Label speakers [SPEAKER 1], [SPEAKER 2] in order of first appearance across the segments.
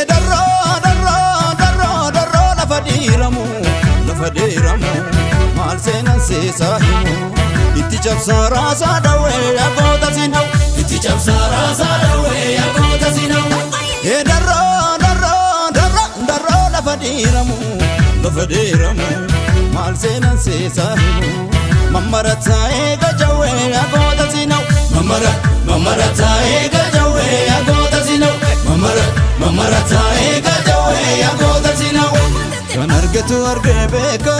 [SPEAKER 1] darro darro darro darro lafa diramu mal senan se sahimu itti cabsara sadawe agota sinau itti cabsara sadawe agota sinau darro darro darro darro lafa diramu mal senan se sahimu mamarata ega jawe agota sinau mamarata ega jawe agota sinau mamarata ega jawe agota sinau kan argatu argebeka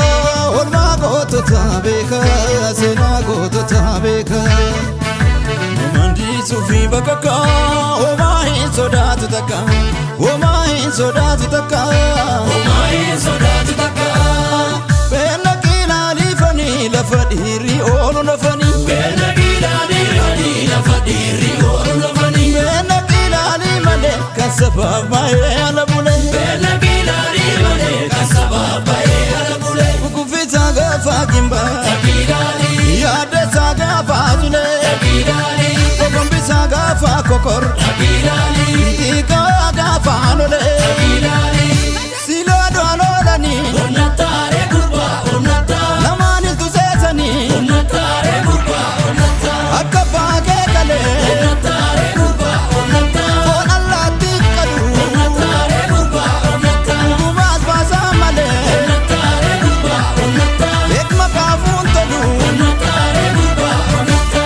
[SPEAKER 1] olma goto tabeka sena goto tabeka mandi sufi bakaka oma in sodatu taka oma in sodatu taka oma in sodatu taka bena kila lifani lafadiri olu lafani bena kila lifani lafadiri olu lafani bena kila limale kasabab mai ala bule bena kila limale kasabab mai ala bule kufita gafa kimba takidali yade saga fazule takidali kokombisa gafa kokor takidali tika gafa nole takidali silado alolani onnatare gurba onnata lamani tuzesani onnatare gurba onnata akaba ke kale onnatare gurba onnata fon allah tikadu onnatare gurba onnata kumas basamale onnatare gurba onnata ekma kafun tolu onnatare gurba onnata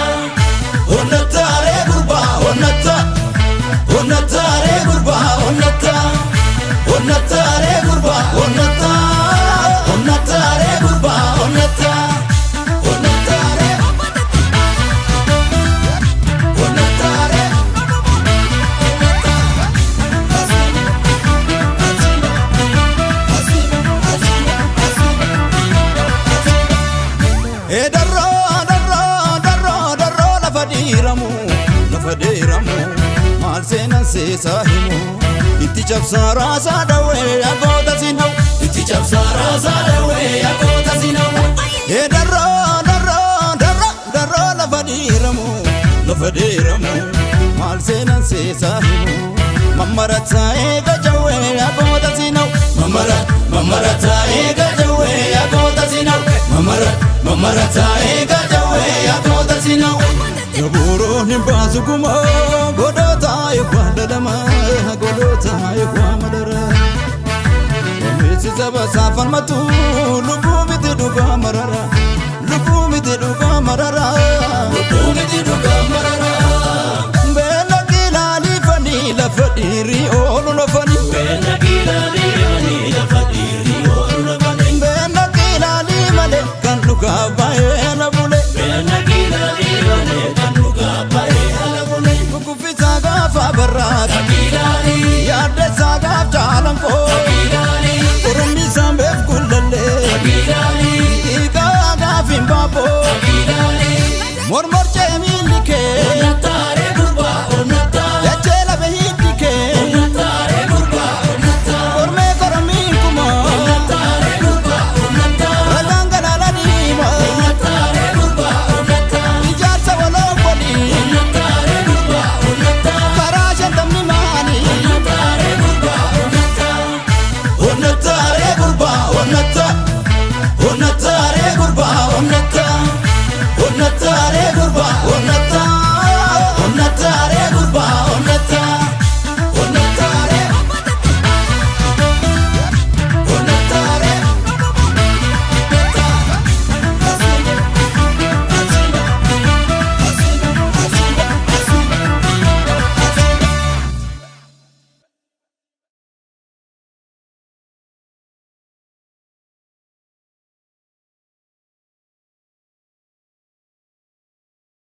[SPEAKER 1] onnatare gurba onnata onnatare gurba onnata onnatare gurba onnata onnatare gurba onnata onnatare onnatare darro darro darro darro lafa diramu mal senan se sahimu itti cabsara sadawe agota sinau itti cabsara sadawe agota sinau darro darro darro darro lafa diramu mal senan se sahimu mamarata ega jawe agota sinau mamarata ega jawe agota sinau mamarata ega jawe agota sinau Gaburo nimbazu kuma godota yekwa dadama godota yekwa madara Misi zaba safan matu lubu miti duga marara